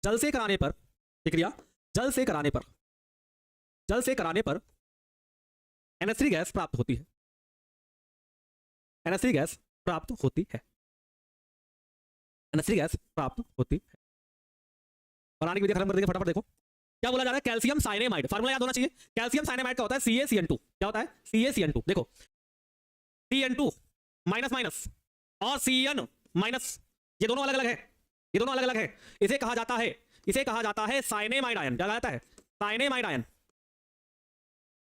जल से कराने पर, की क्रिया जल से कराने पर, जल से कराने पर NH3 गैस प्राप्त होती है, NH3 गैस प्राप्त होती है, NH3 गैस प्राप्त होती है। बनाने की विधि खत्म कर देंगे फटाफट। देखो क्या बोला जा रहा है, कैल्शियम साइनामाइड, फार्मूला याद होना चाहिए। कैल्शियम साइनामाइड का होता है CaCN2, क्या होता है CaCN2। देखो CN2 माइनस माइनस और CN माइनस, ये दोनों अलग अलग है, ये दोनों अलग अलग है। इसे कहा जाता है, इसे कहा जाता है साइनेमाइड आयन, क्या कहा जाता है, साइनेमाइड आयन,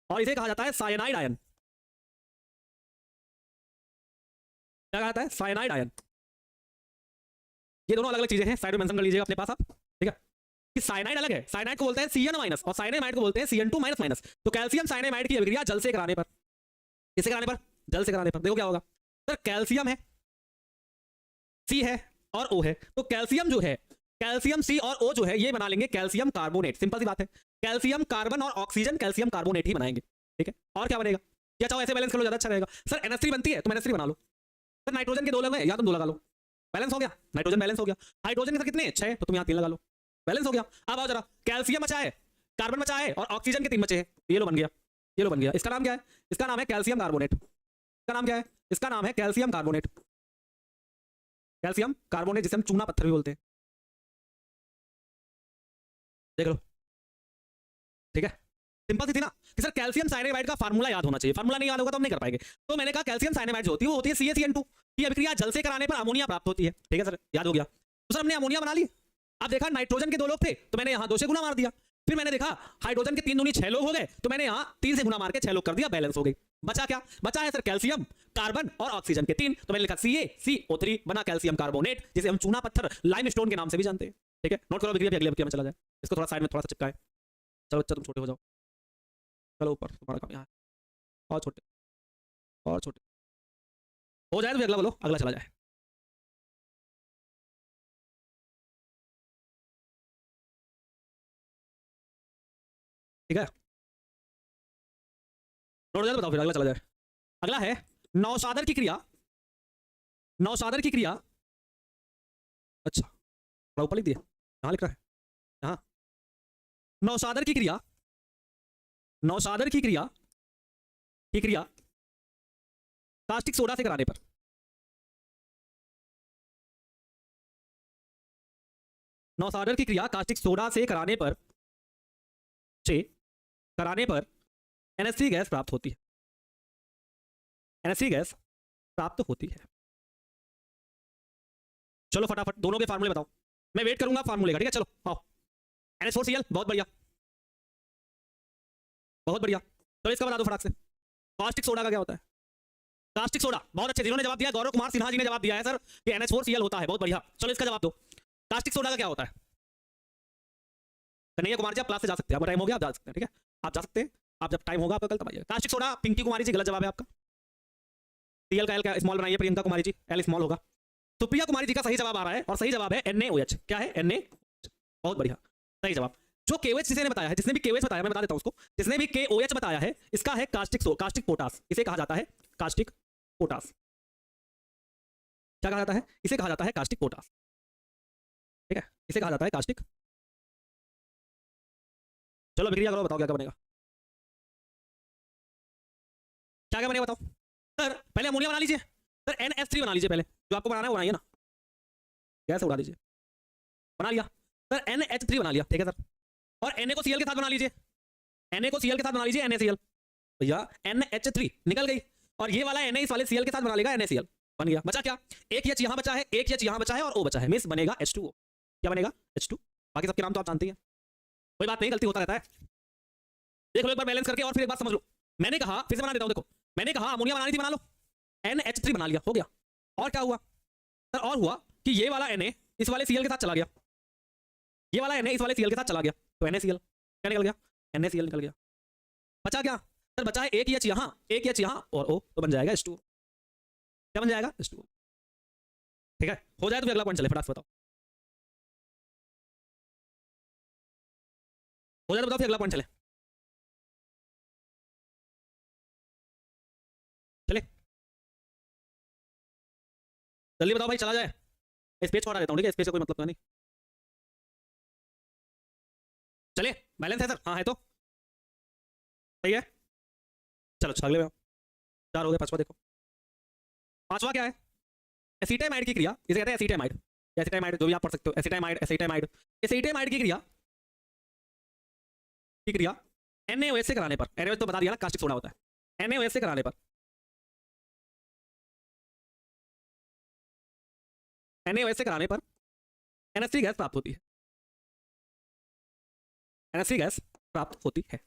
और इसे कहा जाता है साइनाइड आयन, क्या कहा जाता है, साइनाइड आयन। ये दोनों अलग अलग चीजें हैं, साइड में मेंशन कर लीजिएगा अपने पास आप, ठीक है। कि साइनाइड अलग है, साइनाइड को बोलते हैं CN माइनस और साइनेमाइड को बोलते हैं CN2 माइनस माइनस। तो कैल्शियम साइनेमाइड की अभिक्रिया जल से कराने पर, किससे कराने पर, जल से कराने पर। देखो क्या होगा सर, कैल्शियम है, C है और O है, तो कैल्शियम जो है, कैल्शियम C और O जो है ये बना लेंगे कैल्शियम कार्बोनेट, सिंपल सी बात है। कैल्शियम कार्बन और ऑक्सीजन कैल्शियम कार्बोनेट ही बनाएंगे, ठीक है। और क्या बनेगा, या चाहो ऐसे बैलेंस कर लो, ज्यादा अच्छा रहेगा। सर NH3 बनती है तो NH3 बना लो। सर नाइट्रोजन के 2 लगे या तुम 2 लगा लो, बैलेंस हो गया, नाइट्रोजन बैलेंस हो गया। हाइड्रोजन के कितने 6, तो तुम यहाँ 3 लगा लो, बैलेंस हो गया। अब आओ जरा, कैल्शियम बचा है, कार्बन बचा है और ऑक्सीजन के 3 बचे हैं, ये लो बन गया, ये लो बन गया। इसका नाम क्या है, इसका नाम है कैल्शियम कार्बोनेट। इसका नाम क्या है, इसका नाम है कैल्शियम कार्बोनेट, कैल्शियम कार्बोनेट जिसे हम चूना पत्थर भी बोलते हैं, देख लो, ठीक है। सिंपल सी थी ना कि सर कैल्शियम साइनामाइड का फार्मूला याद होना चाहिए, फार्मूला नहीं याद होगा तो हम नहीं कर पाएंगे। तो मैंने कहा कैल्शियम साइनामाइड जो होती है वो होती है CaCN2 की अभिक्रिया जल से कराने पर अमोनिया प्राप्त होती है, ठीक है सर, याद हो गया। तो सर हमने अमोनिया बना ली। अब देखा नाइट्रोजन के 2 लोग थे तो मैंने यहाँ 2 से गुना मार दिया, फिर मैंने देखा हाइड्रोजन के 3 दूनी 6 लोग हो गए तो मैंने यहाँ 3 से गुना मार के 6 लोग कर दिया, बैलेंस हो गई। बचा क्या, बचा है सर कैल्शियम कार्बन और ऑक्सीजन के 3, तो मैंने लिखा CaCO3 बना कैल्शियम कार्बोनेट, जिसे हम चूना पत्थर लाइमस्टोन के नाम से भी जानते हैं, ठीक है। नोट करो, अगली अभिक्रिया में चला जाए, इसको थोड़ा साइड में थोड़ा सा चिपकाए। चलो बच्चा तुम छोटे हो जाओ, चलो ऊपर, तुम्हारा काम यहाँ है, और छोटे, और छोटे हो जाए तो अगला बोलो, अगला चला जाए। ठीक है, नोट हो जाए तो बताओ, फिर अगला चला जाए। अगला है नौसादर की क्रिया, नौसादर की क्रिया, अच्छा थोड़ा ऊपर लिख दिया, यहाँ लिख रहा है, यहाँ नौसादर की क्रिया, नौसादर की क्रिया, की क्रिया कास्टिक सोडा से कराने पर, नौसादर की क्रिया कास्टिक सोडा से कराने पर, कराने पर NH3 गैस प्राप्त होती है, NH3 गैस प्राप्त होती है। चलो फटाफट दोनों के फार्मूले बताओ, मैं वेट करूंगा फार्मूले का, ठीक है। चलो आओ, NH4Cl, बहुत बढ़िया, बहुत बढ़िया। चलो इसका बता दो फटाक से, कास्टिक सोडा का क्या होता है, कास्टिक सोडा, बहुत अच्छे, जिन्होंने जवाब दिया गौरव कुमार सिन्हा जी ने जवाब दिया है सर कि NH4Cl होता है, बहुत बढ़िया। चलो इसका जवाब दो, कास्टिक सोडा का क्या होता है। कन्हैया कुमार जी आप क्लास से जा सकते हैं, अब टाइम हो गया, आप जा सकते हैं, ठीक है, आप जा सकते हैं, आप जब टाइम होगा आपका कल तब आइए। कास्टिक सोडा पिंकी कुमारी जी गलत जवाब है आपका, Cl का L का स्मॉल बनाइए प्रियंका कुमारी जी, L स्मॉल होगा। सुप्रिया कुमारी जी का सही जवाब आ रहा है और सही जवाब है NaOH। क्या है? NaOH। बहुत बढ़िया, सही जवाब। जो KOH जिसने बताया है, जिसने भी KOH बताया, मैं बता देता हूं उसको, जिसने भी KOH बताया है, इसका है कास्टिक पोटास। इसे कहा जाता है कास्टिक पोटास। क्या कहा जाता है? इसे कहा जाता है कास्टिक पोटास। ठीक है, इसे कहा जाता है कास्टिक। चलो विक्रिया करो, बताओ क्या क्या बनेगा, क्या क्या बनेगा बताओ। सर पहले अमोनिया बना लीजिए, सर NH3 बना लीजिए पहले, जो आपको बनाना है वो बनाइए ना, गैस उड़ा दीजिए। बना लिया सर, NH3 बना लिया, ठीक है सर। और Na को Cl के साथ बना लीजिए, Na को Cl के साथ बना लीजिए, NaCl। भैया NH3 निकल गई, और ये वाला Na इस वाले Cl के साथ बना लेगा, NaCl बन गया। बचा क्या? एक H यहाँ बचा है, एक H यहाँ बचा है, और O बचा है, मिस बनेगा H2O। क्या बनेगा? H2। बाकी सबके नाम तो आप जानते हैं, कोई बात नहीं, गलती होता रहता है। देख लो एक बार बैलेंस करके, और फिर एक बात समझ लो। मैंने कहा, फिर से बना देता हूं, देखो मैंने कहा अमोनिया बनानी थी, बना लो, NH3 बना लिया, हो गया। और क्या हुआ सर? और हुआ कि ये वाला Na इस वाले Cl के साथ चला गया, ये वाला Na इस वाले Cl के साथ चला गया, तो NaCl क्या निकल गया? NaCl निकल गया। बचा क्या सर? बचा है एक H यहाँ, एक H यहाँ, और O, तो बन जाएगा H2O। क्या बन जाएगा? H2O। ठीक है, हो जाए तो फिर अगला पॉइंट चले, फटाक से बताओ। हो जाए तो बताओ, फिर अगला पॉइंट चले। चले जल्दी बताओ भाई, चला जाए। इस पेज को हटा देता हूँ, ठीक है, इस पेज से कोई मतलब नहीं। चले, बैलेंस है सर? हाँ है तो सही है। चलो अगले में, 4 हो गए, 5वां देखो। 5वां क्या है? एसिटामाइड की क्रिया, इसे कहते हैं एसिटामाइड, एसिटामाइड जो भी आप पढ़ सकते हो, एसिटामाइड एसिटामाइड। एसिटामाइड की क्रिया NaOH से कराने पर, NaOH तो बता दिया ना, कास्टिक सोडा होता है, NaOH से कराने पर, NaOH से कराने पर NH3 गैस प्राप्त होती है, NH3 गैस प्राप्त होती है।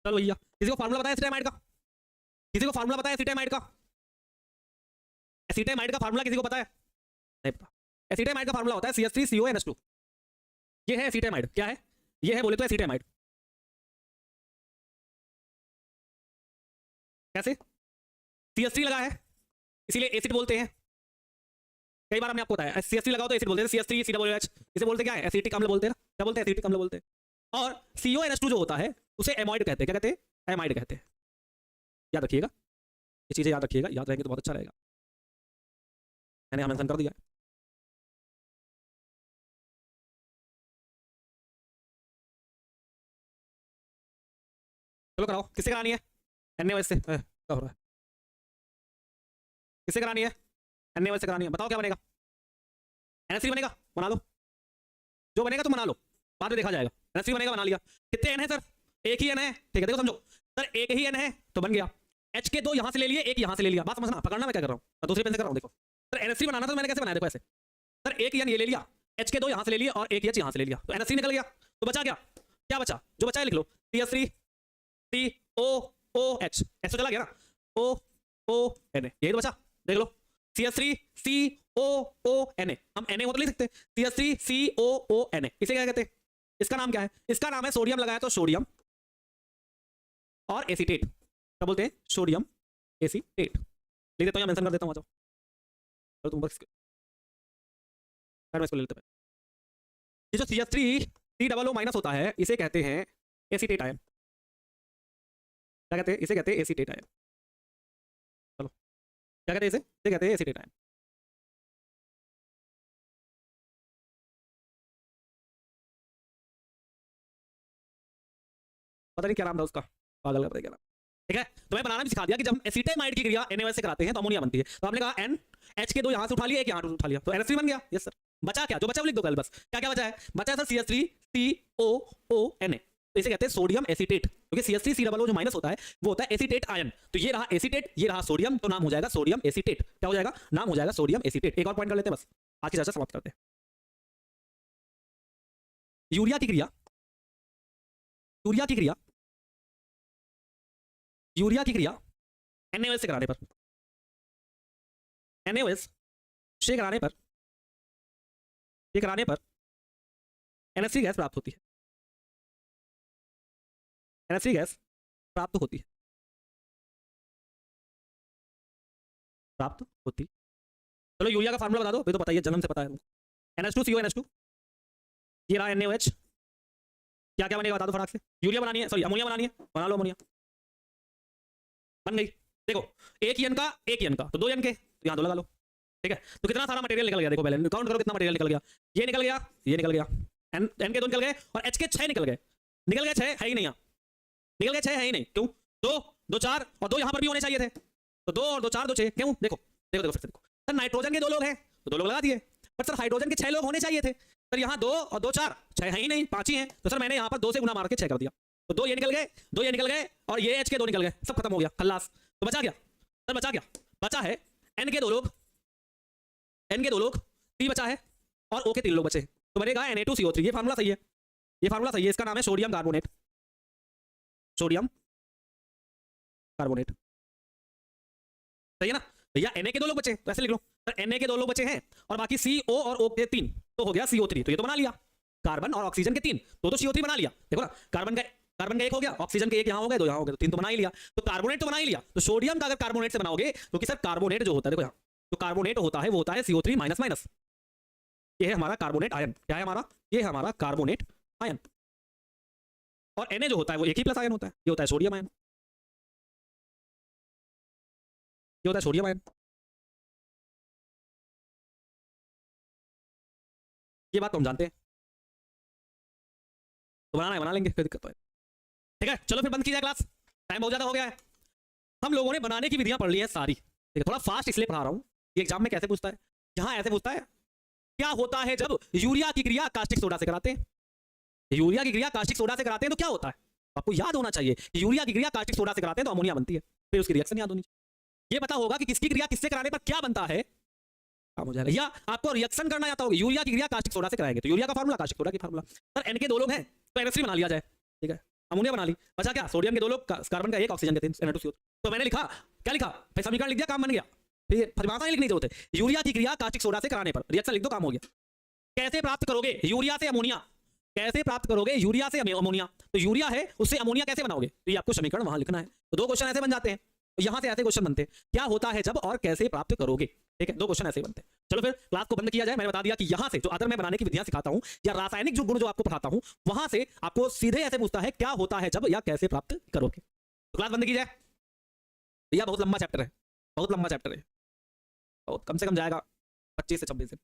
चलो भैया, किसी को फार्मूला बताया एसिटामाइड का? किसी को फार्मूला पता है एसिटामाइड का? एसिटामाइड का फार्मूला किसी को पता है? नहीं पता। एसिटामाइड का फार्मूला होता है CH3CONH2। ये है एसिटामाइड। क्या है? ये है बोले तो एसिटामाइड। कैसे? CH3 लगा है इसीलिए एसिड बोलते हैं। कई बार हमने आपको बताया, CH3 लगाओ तो एसिड बोलते हैं, CH3COOH, इसे बोलते क्या है? एसिटिक अम्ल बोलते हैं ना। क्या बोलते हैं? एसिटिक अम्ल बोलते हैं। और CONH2 जो होता है उसे एमाइड कहते हैं। क्या कहते हैं? एमाइड कहते हैं। याद रखिएगा, ये चीजें याद रखिएगा, याद रहेंगे तो बहुत अच्छा रहेगा। मैंने मेंशन कर दिया। चलो कराओ, किससे करानी है? NaOH से। क्या हो रहा है? किससे करानी है? NaOH से करानी है, बताओ क्या बनेगा? NH3 बनेगा, बना लो, जो बनेगा तो बना लो, बाद में देखा जाएगा। NH3 बनेगा, बना लिया। कितने N है सर? एक ही N है, ठीक है, देखो समझो सर, एक ही N है तो बन गया। H के 2 यहां से ले लिए, एक यहां से ले लिया, बात समझना, पकड़ना मैं क्या कर रहा हूं, मैं दूसरे पेन से कर रहा हूं। देखो सर, NH3 बनाना था, मैंने कैसे बनाया? देखो ऐसे, सर एक N ये ले लिया, H के 2 यहां से ले लिए, और एक H यहां से ले लिया, तो NH3 निकल गया। तो बचा क्या? क्या बचा? जो बचा है लिख लो, CH3 COOH, ऐसा चला गया ना, OONA, यही तो बचा, देख लो, CH3 COONA, हम Na को तो लिख सकते हैं, CH3 COONA, इसे क्या कहते हैं? इसका नाम क्या है? इसका नाम है सोडियम, लगाया तो सोडियम और एसीटेट। क्या बोलते हैं? Sodium acetate. लिख देता हूं या मेंशन कर देता हूं, आ जाओ। चलो तुम बस इसको ले लेते हैं। ये जो CH3 COO माइनस होता है, इसे कहते हैं एसीटेट आयन। क्या कहते हैं? इसे कहते हैं एसीटेट आयन। चलो क्या कहते हैं? इसे कहते हैं एसीटेट आयन। पता नहीं क्या नाम था उसका, पागल का पता क्या नाम। ठीक है, तो मैं बनाना भी सिखा दिया कि जब एसिटामाइड की क्रिया NaOH से कराते हैं तो अमोनिया बनती है। तो आपने कहा NH के 2 यहां से उठा लिया, एक यहां से उठा लिया, तो NH3 बन गया। Yes sir. बचा क्या? जो बचा वो लिख दो कल, बस क्या क्या बचा है? बचा है सर CH3 COONA, तो इसे कहते हैं सोडियम एसीटेट, क्योंकि CH3 COO जो माइनस होता है वो होता है एसीटेट आयन। तो ये रहा एसीटेट, ये रहा सोडियम, तो नाम हो जाएगा सोडियम एसीटेट। क्या हो जाएगा? नाम हो जाएगा सोडियम एसीटेट। एक और पॉइंट कर लेते हैं, बस आज की चर्चा समाप्त करते हैं। यूरिया की क्रिया, यूरिया की क्रिया, यूरिया की क्रिया NaOH से कराने पर, NaOH से कराने पर, ये कराने पर NH3 गैस प्राप्त होती है, NH3 गैस प्राप्त होती है। प्राप्त होती। चलो यूरिया का फार्मूला बता दो, ये तो पता ही है, जन्म से पता है हमको। NH2CO NH2, ये रहा NaOH। क्या क्या बनेगा बता दो फटाक से। यूरिया बनानी है, सॉरी अमोनिया बनानी है, बना लो अमोनिया। बन गई। देखो एक ही एन का एक ही एन का, तो 2 एन के, तो यहाँ 2 लगा लो। ठीक है, तो कितना सारा मटेरियल निकल गया, देखो पहले काउंट करो कितना मटेरियल निकल गया। ये निकल गया, ये निकल गया, एन के 2 निकल गए, और एच के 6 निकल गए। निकल गए 6 है ही नहीं, यहाँ निकल गए 6 है ही नहीं। क्यों? 2 2 4 और 2 यहाँ पर भी होने चाहिए थे, तो 2 और 2 4 2 6। क्यों? देखो देखो देखो फिर से देखो सर, नाइट्रोजन के 2 लोग हैं तो 2 लोग लगा दिए, पर सर हाइड्रोजन के 6 लोग होने चाहिए थे, सर यहाँ 2 और 2 4 6 है ही नहीं, 5 ही हैं, तो सर मैंने यहाँ पर 2 से गुना मार के 6 कर दिया, तो 2 ये निकल गए, 2 ये निकल गए, और ये एच के 2 निकल गए, सब खत्म हो गया, खल्लास। तो बचा गया सर, बचा गया, बचा है एन के 2 लोग, एन के 2 लोग, टी बचा है, और ओ के 3 लोग बचे, तो बनेगा Na2CO3। ये फार्मूला सही है, ये फार्मूला सही है, इसका नाम है सोडियम कार्बोनेट, सोडियम कार्बोनेट, सही है ना भैया। Na के 2 लोग बचे, तो ऐसे लिख लो सर, Na के 2 लोग बचे हैं, और बाकी CO और O के 3, तो हो गया CO3, तो ये तो बना लिया। कार्बन और ऑक्सीजन के 3, तो CO3 बना लिया। देखो ना, कार्बन का 1 हो गया, ऑक्सीजन के 1 यहाँ हो गए, 2 यहाँ हो गए, तो 3 तो बना ही लिया। तो कार्बोनेट तो बना ही लिया, तो सोडियम का अगर कार्बोनेट से बनाओगे, क्योंकि सर कार्बोनेट जो होता है, देखो यहाँ तो कार्बोनेट होता है, वो होता है CO3 माइनस माइनस, ये है हमारा कार्बोनेट आयन। क्या है हमारा? ये है हमारा कार्बोनेट आयन। और Na जो होता है वो एक ही प्लस आयन होता है, ये होता है सोडियम आयन, ये होता है सोडियम आयन। ये बात तो हम जानते हैं, तो बनाना है बना लेंगे, कोई दिक्कत तो है। ठीक है, चलो फिर बंद की जाए क्लास, टाइम बहुत ज्यादा हो गया है। हम लोगों ने बनाने की विधियां पढ़ ली हैं सारी, ठीक है, थोड़ा फास्ट इसलिए पढ़ा रहा हूं, ये एग्जाम में कैसे पूछता है, यहाँ ऐसे पूछता है, क्या होता है जब यूरिया की क्रिया कास्टिक सोडा से कराते हैं। यूरिया की क्रिया कास्टिक सोडा से कराते हैं तो क्या होता है, आपको याद होना चाहिए कि यूरिया की क्रिया कास्टिक सोडा से कराते हैं तो अमोनिया बनती है, फिर उसकी रिएक्शन याद होनी चाहिए। ये पता होगा कि किसकी क्रिया किससे कराने पर क्या बनता है, काम हो जाएगा। या आपको रिएक्शन करना आता होगा, यूरिया की क्रिया कास्टिक सोडा से कराएंगे, तो यूरिया का फार्मूला कास्टिक सोडा की फार्मूला। सर एन के 2 लोग हैं तो NH3 बना लिया जाए, ठीक है, अमोनिया बना ली, बचा क्या? सोडियम के 2 लोग, कार्बन का 1, ऑक्सीजन के 3, Na2CO3। तो मैंने लिखा, क्या लिखा, फिर समीकरण लिख दिया, काम बन गया। फिर परिभाषा नहीं लिखनी जरूरत है, यूरिया की क्रिया कास्टिक सोडा से कराने पर रिएक्शन लिख दो, काम हो गया। कैसे प्राप्त करोगे यूरिया से अमोनिया, कैसे प्राप्त करोगे यूरिया से अमोनिया, तो यूरिया है उससे अमोनिया कैसे बनाओगे, तो ये आपको समीकरण वहां लिखना है। तो 2 क्वेश्चन ऐसे बन जाते हैं, यहां से ऐसे क्वेश्चन बनते हैं, क्या होता है जब और कैसे प्राप्त करोगे, ठीक है, 2 क्वेश्चन ऐसे बनते हैं। चलो फिर क्लास को बंद किया जाए। मैंने बता दिया कि यहां से जो अदर मैं बनाने की विधियां सिखाता हूं या रासायनिक जो गुण जो आपको पढ़ाता हूं, वहां से आपको सीधे ऐसे पूछता है क्या होता है जब या कैसे प्राप्त करोगे। तो क्लास बंद की जाए भैया, बहुत लंबा चैप्टर है, बहुत लंबा चैप्टर है, बहुत कम से कम जाएगा 25 से 26 दिन।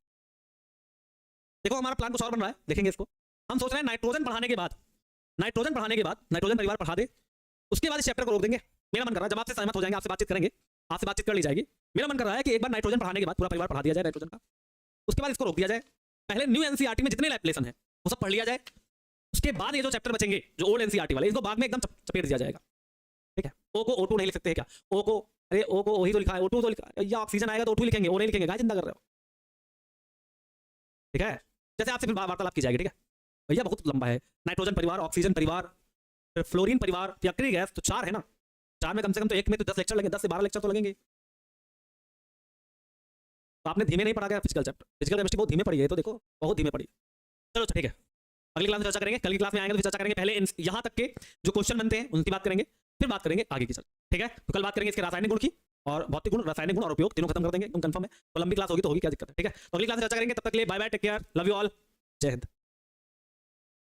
देखो हमारा प्लान कुछ और बन रहा है, देखेंगे इसको। हम सोच रहे हैं नाइट्रोजन पढ़ाने के बाद, नाइट्रोजन पढ़ाने के बाद नाइट्रोजन परिवार पढ़ा दे, उसके बाद इस चैप्टर को रोक देंगे। मेरा मन कर रहा है, जब आपसे सहमत हो जाएंगे, आपसे बातचीत करेंगे, आपसे बातचीत कर ली जाएगी, मेरा मन कर रहा है कि एक बार नाइट्रोजन पढ़ाने के बाद पूरा परिवार पढ़ा दिया जाए नाइट्रोजन का, उसके बाद इसको रोक दिया जाए। पहले न्यू एनसीईआरटी में जितने लेसन है वो सब पढ़ लिया जाए, उसके बाद ये जो चैप्टर बचेंगे जो ओल्ड एनसीईआरटी वाले, इसको बाद में एकदम चपेट दिया जाएगा, ठीक है। ओ को O2 नहीं लिख सकते हैं क्या? ओ को, अरे ओ को वही तो लिखा है, O2 तो लिखा है, या ऑक्सीजन आएगा तो O2 लिखेंगे, O नहीं लिखेंगे, क्या चिंता कर रहे हो, ठीक है। जैसे आपसे फिर वार्तालाप की जाएगी, ठीक है भैया, बहुत लंबा है, नाइट्रोजन परिवार, ऑक्सीजन परिवार, फिर फ्लोरीन परिवार, यक्री गैस, तो 4 है ना, 4 में कम से कम तो एक में तो 10 लेक्चर लगेंगे, 10 से 12 लेक्चर तो लगेंगे। तो आपने धीमे नहीं पढ़ा गया फिजिकल चैप्टर, फिजिकल केमिस्ट्री बहुत धीमे पढ़ी है, तो देखो बहुत धीमे पढ़ी। चलो ठीक है, अगली क्लास में चर्चा करेंगे, कल की क्लास में आएंगे तो चर्चा करेंगे, पहले यहाँ तक के जो क्वेश्चन बनते हैं उनकी बात करेंगे, फिर बात करेंगे आगे की चर्चा, ठीक है। तो कल बात करेंगे इसके रासायनिक गुण की, और भौतिक गुण, रासायनिक गुण और उपयोग तीनों खत्म कर देंगे, एकदम कंफर्म है। तो लंबी क्लास होगी तो होगी, क्या दिक्कत है, ठीक है। तो अगली क्लास में चर्चा करेंगे, तब तक के लिए bye bye, take care, love you all, जय हिंद।